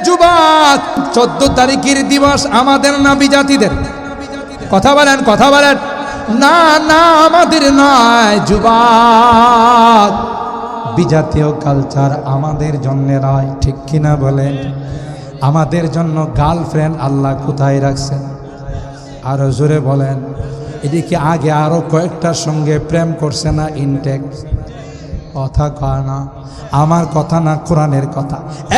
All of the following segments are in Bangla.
যুবক, 14 তারিখের দিবস আমাদের না বিজাতিদের? কথা বলেন, কথা বলেন। না না, আমাদের নয় যুবক, বিজাতীয় কালচার আমাদের জন্য নয়, ঠিক কিনা বলেন? আমাদের জন্য গার্লফ্রেন্ড আল্লাহ কোথায় রাখছেন? আরো জোরে বলেন। এদিকে আগে আরো কয়েকটার সঙ্গে প্রেম করছে না, ইনটেক। কথা কয় না, আমার কথা না, কোরআনের কথা।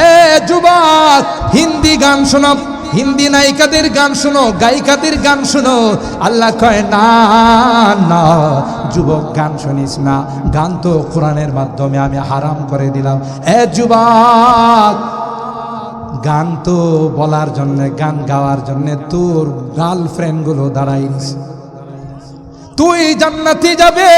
এ যুবক, হিন্দি গান শোনো, হিন্দি নায়িকাদের গান শোনো, গায়িকাদের গান শোনো। আল্লাহ কয় না না যুবক, গান শুনিস না, গান তো কোরআনের মাধ্যমে আমি হারাম করে দিলাম। এ যুবক, গান তো বলার জন্য, গান গাওয়ার জন্য তোর গার্লফ্রেন্ড গুলো দাঁড়াইছে। তুই জান্নাতে যাবে,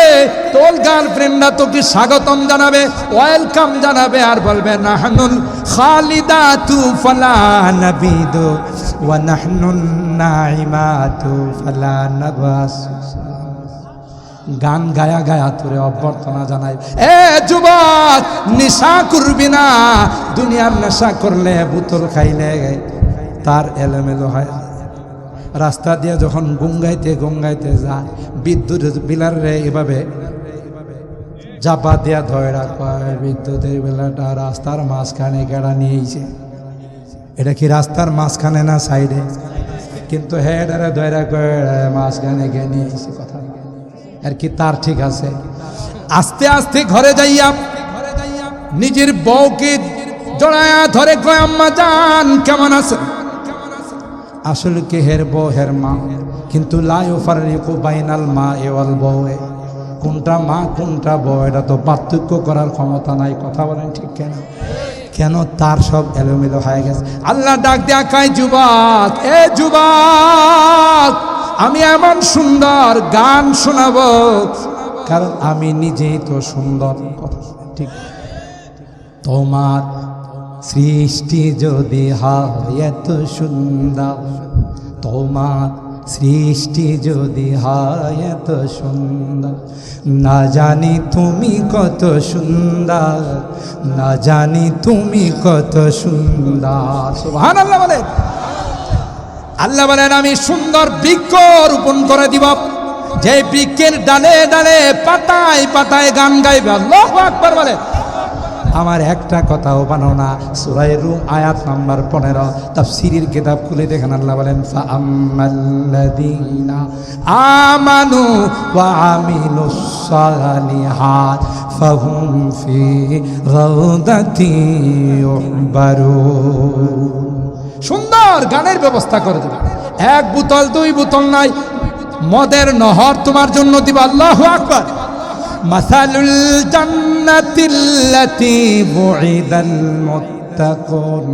তোর গার্লফ্রেন্ডরা তোকে স্বাগতম জানাবে, ওয়েলকাম জানাবে, আর বলবে নাহনুল খালিদাতু ফালা নাবিদু ওয়া নাহনুন নাইমাতু ফালা নাবাস। গান গায়া গায়া তোরে অভ্যর্থনা জানাই। এ যুবক, নেশা করবি না। দুনিয়ার নেশা করলে, বোতল খাইলে তার এলোমেলো হয়। রাস্তা দিয়ে যখন গঙ্গাইতে গঙ্গাইতে যায়, বিদ্যুৎ বিলার রে এভাবে চাপা দিয়া ধয়রা কয়, বিদ্যুতের বেলাটা রাস্তার মাঝখানে কেডা নিয়েছে? এটা কি রাস্তার মাঝখানে না সাইডে? কিন্তু হেডারে ধয়রা কয় মাঝখানে গিয়ে নিয়েছে। কথা আর কি তার ঠিক আছে। আস্তে আস্তে ঘরে যাইয়া নিজের বউকে জড়ায়া ধরে কয়, আম্মা জান কেমন আছে? আসলে কি হের বউ হের মা, কিন্তু লা ইউফাররিকু বাইনাল মা ওয়াল বউ। কোনটা মা কোনটা বউ এটা তো পার্থক্য করার ক্ষমতা নাই। কথা বলেন ঠিক কেন? কেন তার সব এলোমেলো হয়ে গেছে। আল্লাহ ডাক দেয়া কয়, যুবক, এ যুবক, আমি এমন সুন্দর গান শোনাবো, কারণ আমি নিজেই তো সুন্দর। কথা ঠিক। তোমার সৃষ্টি যদি হয় এত সুন্দর, তোমার সৃষ্টি যদি হয় এত সুন্দর, না জানি তুমি কত সুন্দর, না জানি তুমি কত সুন্দর। সুবহানাল্লাহ বলেন। আল্লাহ বলেন, আমি সুন্দর বৃক্ষ রোপণ করে দিব, যে বৃক্ষের ডালে ডালে পাতায় পাতায় গান গাইবে। আল্লাহু আকবার বলে। আমার একটা কথাও বানো না। সূরা রুম আয়াত নাম্বার 15, তাফসীরের কিতাব খুলে দেখেন। আল্লাহ বলেন, ফাআম্মাল্লাযীনা আমানু ওয়া আমিলুস সালিহাত ফাহুম ফি রাউদাতি ইউহবারুন। সুন্দর গানের ব্যবস্থা করে দেবে। এক বোতল দুই বোতল নাই, মদের নহর তোমার জন্য দিব। আল্লাহু আকবার। মাসালুল জান্নাতিল্লাতী বুইদাল মুত্তাকুন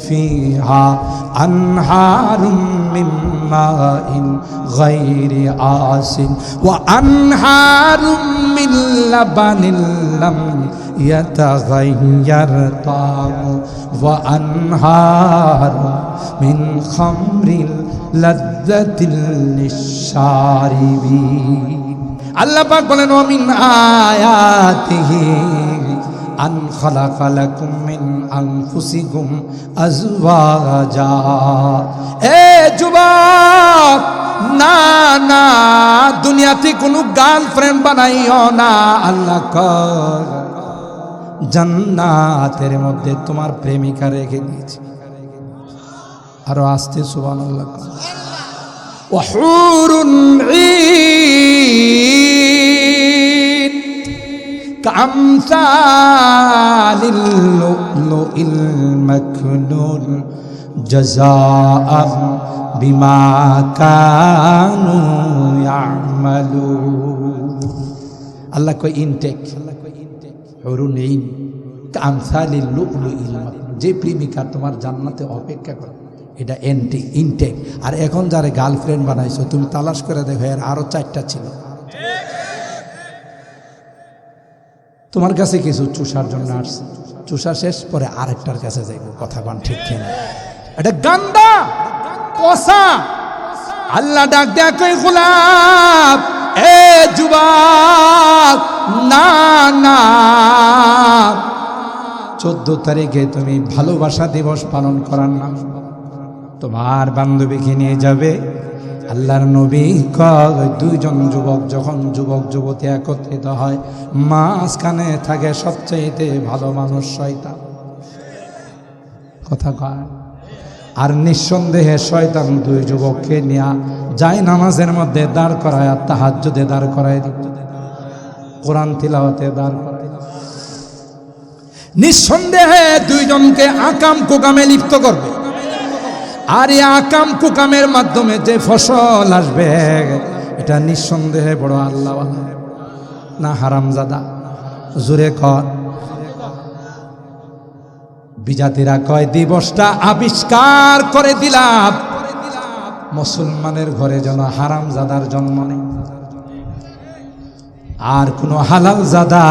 ফিহা আনহারুম মিন মাইন গায়রি আসিন ওয়া আনহারুম মিন লাবানিল লাম ইয়াতাগায়্যার তা'মু ওয়া আনহারুম মিন খামরিল লাযযাতিল লিশ-শারিবিন। আল্লাহ পাক বলেন, ওয়া মিন আয়াতিহি আন খালাকা লাকুম মিন আনফুসিকুম আজওয়াজা। এ যুবক, না না, দুনিয়াতে কোনো গার্লফ্রেন্ড বানাইও না। আল্লাহ কয়, জান্নাতের মধ্যে তোমার প্রেমিকা রেখে দিয়েছে। আরো আসতে সুবহানাল্লাহ। ওয়া হুরুন ঈন কামসালিল লুলুইল মাকনুন জাযাআন বিমা কানু ইয়ামালুন। আল্লাহ কয় ইনটেক, হুরুন ঈন কামসালিল লুলুইল মাকনুন, যে প্রেমিকা তোমার জান্নাতে অপেক্ষা করে, এটা ইনটেক। আর এখন যারা গার্লফ্রেন্ড বানাইছো, তুমি তালাশ করে দেখো, এর আরো 4টা ছিল। তোমার কাছে কিছু চুষার জন্য আসছে, চুষা শেষ পরে আরেকটার কাছে যাইব। কথা বল ঠিক কিনা? এটা গান্দা পচা। আল্লাহ ডাক দেয়া কই, গোলাপ, এ যুবক, না না, 14 তারিখে তুমি ভালোবাসা দিবস পালন করার নাম তোমার বান্ধবীকে নিয়ে যাবে। আল্লাহর নবী কয় দুইজন যুবক যখন যুবক যুবতী একত্রিত হয়, মাঝখানে থাকে সবচাইতে ভালো মানুষ শয়তান। কথা কয়। আর নিঃসন্দেহে শয়তান দুই যুবককে নিয়ে যায় নামাজের মধ্যে দাঁড় করায়, আর তাহাজ্জুদে দাঁড় করায় দিত, কোরআন তিলাওয়াতে দাঁড় করায়। নিঃসন্দেহে দুইজনকে আকাম কুকামে লিপ্ত করবে। আর এই আকাম কুকামের মাধ্যমে যে ফসল আসবে, এটা নিঃসন্দেহে বড় আল্লাহওয়ালা না হারামজাদা? জোরে কর। বিজাতিরা কয় দিবসটা আবিষ্কার করে দিলাম মুসলমানের ঘরে যেন হারামজাদার জন্ম নেই, আর কোন হালাল জাদা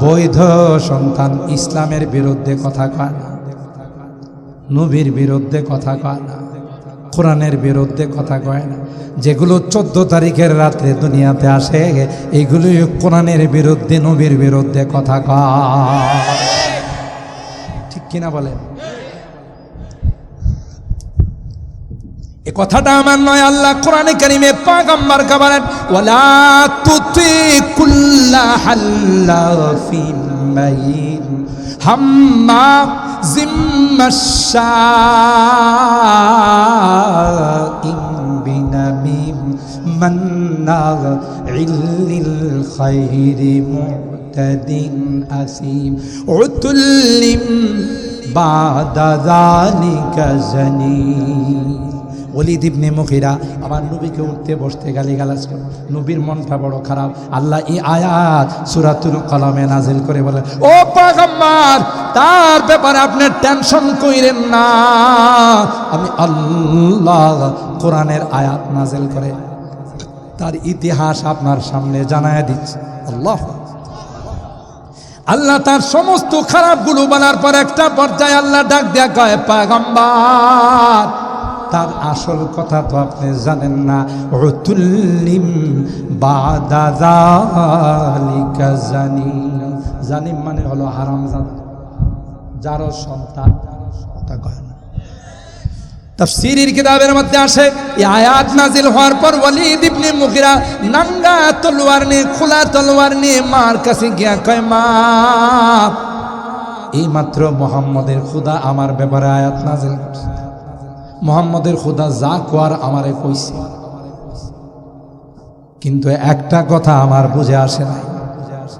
বৈধ সন্তান ইসলামের বিরুদ্ধে কথা কয় না, নবীর বিরুদ্ধে কথা কয় না, কোরআনের বিরুদ্ধে কথা কয় না। যেগুলো 14 তারিখের রাত্রে দুনিয়াতে আসে, এগুলো কোরআনের বিরুদ্ধে, নবীর বিরুদ্ধে কথা কয়। ঠিক কিনা বলেন? এ কথাটা আমার নয়, আল্লাহ কোরআনে কারীমে পয়গম্বরকে বলেন, ওয়ালা তুতি কুল্লা হাল্লাফিন মাহিন হাম্মাজিম মাশশাইন বিনামিম মান্নাইল লিল খায়রি মু'তাদিন আসিম উতুল্লিম বাদা যালিকা জানিম। ওলীদ ইবনে মুগীরা আমার নবীকে উঠতে বসতে গালিগালাজ করে। নবীর মনটা বড় খারাপ। আল্লাহ এই আয়াত সূরাতুল কলমে নাজিল করে বলে, ও পয়গম্বর, তার ব্যাপারে আপনি টেনশন কইরেন না, আমি আল্লাহ কোরআনের আয়াত নাজিল করে তার ইতিহাস আপনার সামনে জানায় দিচ্ছি। আল্লাহ তার সমস্ত খারাপগুলো বলার পর একটা পর্যায়ে আল্লাহ ডাক দেয়া কয়, পয়গম্বর, তার আসল কথা তো আপনি জানেন না। উতুল্লিম বাদা যালিকা জানিম। জানিম মানে হলো হারামজাদা, যারও সন্তান কথা কয় না। তাফসীরের কিতাবের মধ্যে আসে, এই আয়াত নাজিল হওয়ার পর ওলীদ ইবনে মুগীরা নাঙ্গা তলোয়ার নিয়ে, খোলা তলোয়ার নিয়ে মার কাছে গিয়া কয়, মা, এই মাত্র মুহাম্মদের খোদা আমার ব্যাপারে আয়াত নাজিল করছে। মুহাম্মদের খোদা যা কোয়ার আমারে কইছে, কিন্তু একটা কথা আমার বুঝে আসে নাই।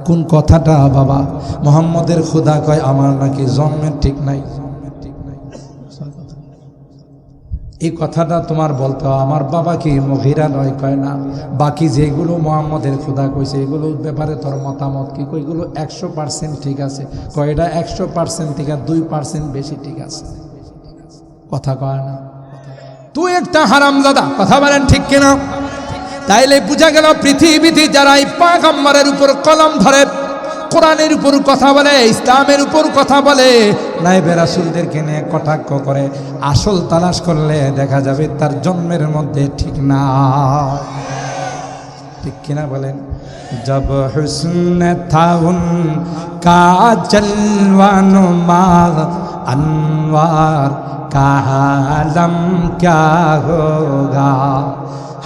কোন কথাটা বাবা? মুহাম্মদের খোদা কয় আমার নাকি জন্মের ঠিক নাই। এই কথাটা তোমার বলতে হয়। আমার বাবা কি মুগীরা নয়? কয় না। বাকি যেগুলো মুহাম্মদের খোদা কইছে এগুলোর ব্যাপারে তোর মতামত কি? কইগুলো 100% ঠিক আছে। কয় এটা 100% থেকে 2% বেশি ঠিক আছে। কথা কয় না। তুই একটা হারামজাদা। কথা বলেন ঠিক কিনা? তাইলে বুঝা গেল পৃথিবীতে যারা এই পয়গম্বরের উপর কলম ধরে, কোরআনের উপর কথা বলে, ইসলামের উপর কথা বলে, নায়েবে রাসূলদেরকে নিয়ে কটাক্ষ করে, আসল তালাশ করলে দেখা যাবে তার জন্মের মধ্যে ঠিক না। ঠিক কিনা বলেন? জব হুসন থা উনকা জলওয়ানো মা अनवार का आलम क्या होगा,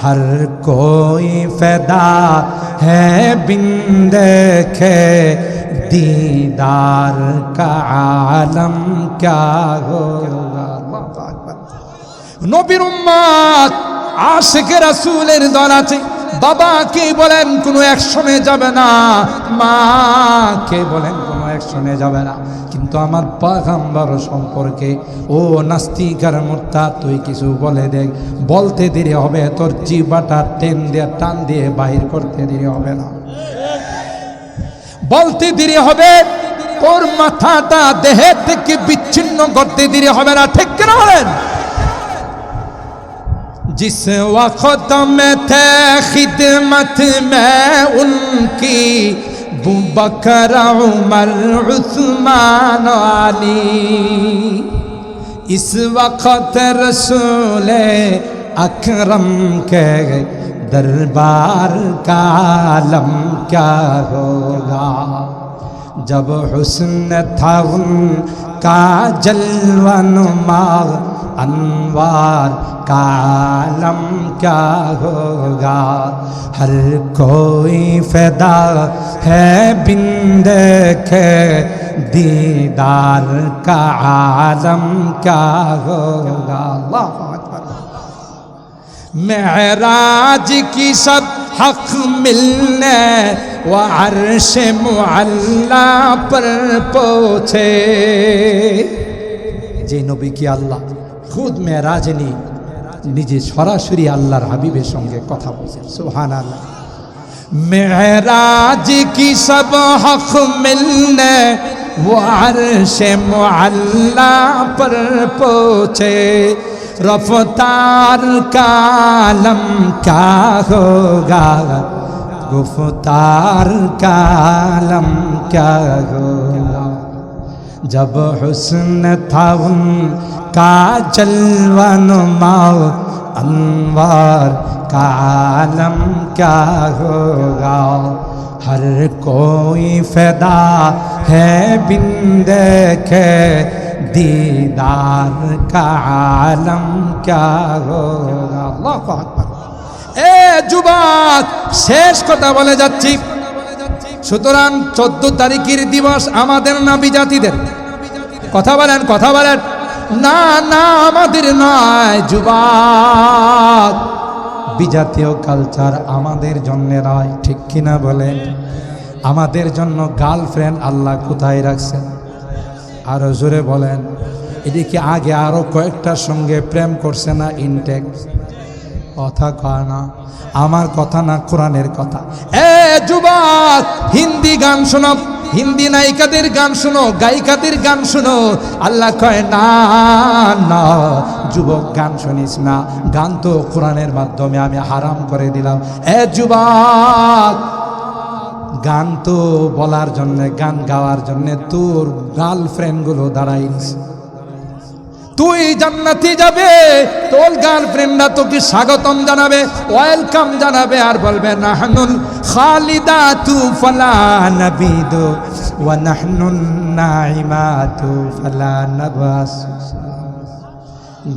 हर कोई फैदा है बिन देखे दीदार का आलम क्या होगा। নবীর উম্মত আশিক রাসূলের দল আছে। বাবাকে বলেন কোনো অ্যাকশনে যাবে না, মাকে বলেন কোনো অ্যাকশনে যাবে না, কিন্তু আমার পয়গম্বর সম্পর্কে ও নাস্তিক আর মুরতাদ তুই কিছু বলে দেখ, বলতে দেরি হবে, তোর জিহ্বাটা টান দিয়ে বাহির করতে দেরি হবে না, বলতে দেরি হবে, তোর মাথাটা দেহের থেকে বিচ্ছিন্ন করতে দেরি হবে না। ঠিক কিনা বলেন? जिस वक्त में थे खिदमत में उनकी अबू बकर उमर उस्मान अली, इस वक्त रसूल अकरम के दरबार का आलम क्या होगा, जब हुस्न था उनका जलवा नुमा अनवार का आलम क्या होगा। हर कोई फिदा है बिन देखे दीदार का आलम क्या होगा। अल्लाह अकबर। मेराज की सब हक मिलने व अर्श मुअल्ला पर पहुँचे। যে নবী কি আল্লাহ খুদ মেরাজ নিয়ে নিজে সরাসরি আল্লাহর হাবিবের সঙ্গে কথা বলছেন। সুবহানাল্লাহ। मेराज की सब हक मिलने वो अर्श मुअल्ला पर पहुँचे। रफ्तार का आलम क्या होगा, गुफ्तार का आलम क्या होगा। जब हुस्न था उनका जलवा नुमा अनवार का आलम क्या होगा। हर कोई फिदा है बिन देखे दीदार का आलम क्या होगा। अल्लाहु আকবার। এ যুবক, শেষ কথা বলে যাচ্ছি। সুতরাং 14 তারিখের দিবস আমাদের না বিজাতিদের? কথা বলেন, কথা বলেন। না না, আমাদের নয় যুবক। বিজাতীয় কালচার আমাদের জন্য নয়, ঠিক কিনা বলেন? আমাদের জন্য গার্লফ্রেন্ড আল্লাহ কোথায় রাখছেন? আরো জোরে বলেন। এদিকে আগে আরো কয়েকটার সঙ্গে প্রেম করছে না ইনটেক? কথা কয় না, আমার কথা না, কোরআনের কথা। এ যুবক, হিন্দি গান শোনো, হিন্দি নায়িকাদের গান শোনো, গায়িকাদের গান শোনো। আল্লাহ কয় না না যুবক, গান শুনিস না। গান তো কোরআনের মাধ্যমে আমি হারাম করে দিলাম। এ যুবক, গান তো বলার জন্য, গান গাওয়ার জন্য তোর গার্লফ্রেন্ড গুলো দাঁড়াইছে। তুই জান্নাতে যাবে, তোর গার্লফ্রেন্ডরা তোকে স্বাগতম জানাবে, ওয়েলকাম জানাবে, আর বলবে নাহনুল খালিদাতু ফালা নাবিদু ওয়া নাহনুন নাইমাতু ফালা নাবাস।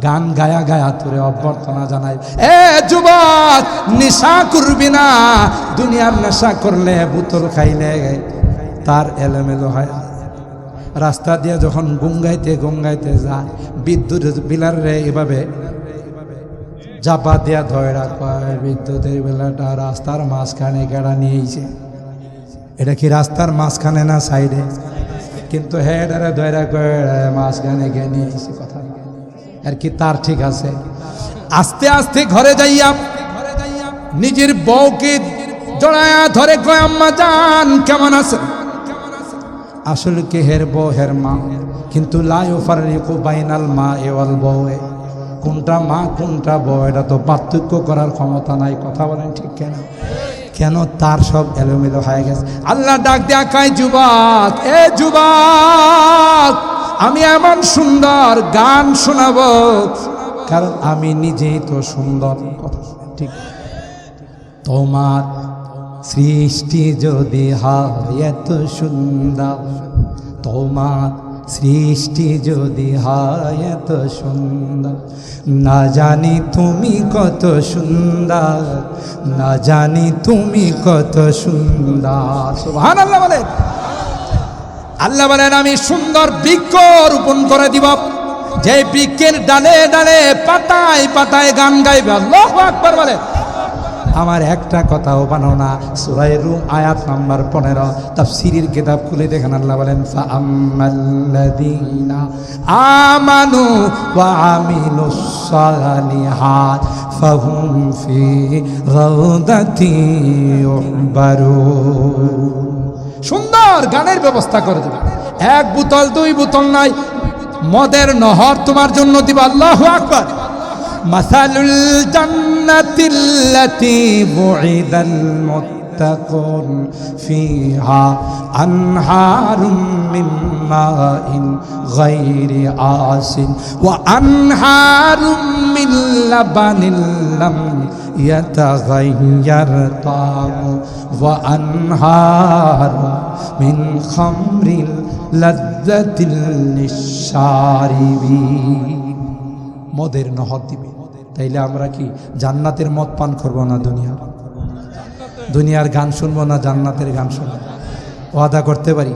গান গায়া গায়া তোরে অভ্যর্থনা জানাই। এ যুবক, নেশা করবি না। দুনিয়ার নেশা করলে, বোতল খাইলে তার এলোমেলো হয়। রাস্তা দিয়ে যখন গঙ্গাইতে গঙ্গাইতে যায়, বিদ্যুৎ বিলার রে এভাবে চাপা দিয়া ধরা কয়, বিদ্যুতের বেলাটা রাস্তার মাঝখানে কেডা নিয়েছে। এটা কি রাস্তার মাঝখানে না সাইডে? কিন্তু হ্যাঁ, এটারে ধরা কয় মাঝখানে গিয়ে নিয়েছে। কথা আর কি তার ঠিক আছে। আস্তে আস্তে ঘরে যাইয়া নিজের বউকে জড়ায়া ধরে কয়, আম্মা জান কেমন আছে? আসলে কি হের বউ হের মা, কিন্তু লা ইউফাররিকু বাইনাল মা ওয়াল বউ। কোনটা মা কোনটা বউ এটা তো পার্থক্য করার ক্ষমতা নাই। কথা বলেন ঠিক কেন? কেন তার সব এলোমেলো হয়ে গেছে। আল্লাহ ডাক দেয়া কয়, যুবক, এ যুবক, আমি এমন সুন্দর গান শোনাবো, কারণ আমি নিজেই তো সুন্দর। কথা ঠিক। তোমার সৃষ্টি যদি হয় এত সুন্দর, তোমার সৃষ্টি যদি হয় এত সুন্দর, না জানি তুমি কত সুন্দর, না জানি তুমি কত সুন্দর। সুবহানাল্লাহ বলেন। আল্লাহ বলেন, আমি সুন্দর বৃক্ষ রোপণ করে দিব, যে বৃক্ষের ডালে ডালে পাতায় পাতায় গান গাইবে। আল্লাহু আকবার বলে। আমার একটা কথাও বানো না। সূরা রুম আয়াত নাম্বার 15, তাফসীরের কিতাব খুলে দেখেন। আল্লাহ বলেন, ফাআম্মাল্লাযীনা আমানু ওয়া আমিলুস সালিহাত ফাহুম ফি রাউদাতি ইউহবারুন। সুন্দর গানের ব্যবস্থা করে দেবে। এক বোতল, দুই বোতল নাই, মদের নহর তোমার জন্য দিব। আল্লাহু আকবার। মাসালুল জান্নাতিল্লাতী বুইদাল মুত্তাকুন ফিহা আনহারুম মিন মাইন গায়রি আসিন ওয়া আনহারুম মিন লাবানিন লাম ইয়াতাগায়্যার তা'মু ওয়া আনহারুম মিন খামরিল লাযযাতিল লিশশারিবিন। মদের নহর দিবে। তাইলে আমরা কি জান্নাতের মদ পান করবো না দুনিয়ার গান শুনবো না জান্নাতের গান শুনবো? ওয়াদা করতে পারি?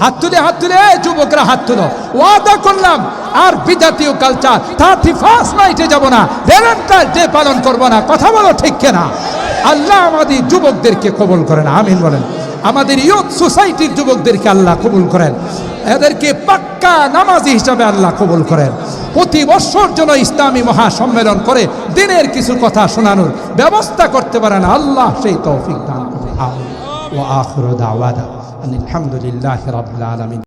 হাত তুলে যুবকরা হাত তুলো। ওয়াদা করলাম আর বিজাতীয় কালচার 31st নাইটে যাব না, ভ্যালেন্টাইন ডে পালন করব না। কথা বলো ঠিক কিনা? আল্লাহ আমাদের যুবকদেরকে কবুল করেন, আমিন বলেন। আমাদের ইয়ুথ সোসাইটির যুবকদেরকে আল্লাহ কবুল করেন, এদেরকে পাক্কা নামাজি হিসাবে আল্লাহ কবুল করেন। প্রতি বছর যেন ইসলামী মহাসম্মেলন করে দিনের কিছু কথা শোনানোর ব্যবস্থা করতে পারেন, আল্লাহ সেই তৌফিক দান করেন। ওয়া আখিরু দাওয়ানা আলহামদুলিল্লাহি রাব্বিল আলামিন।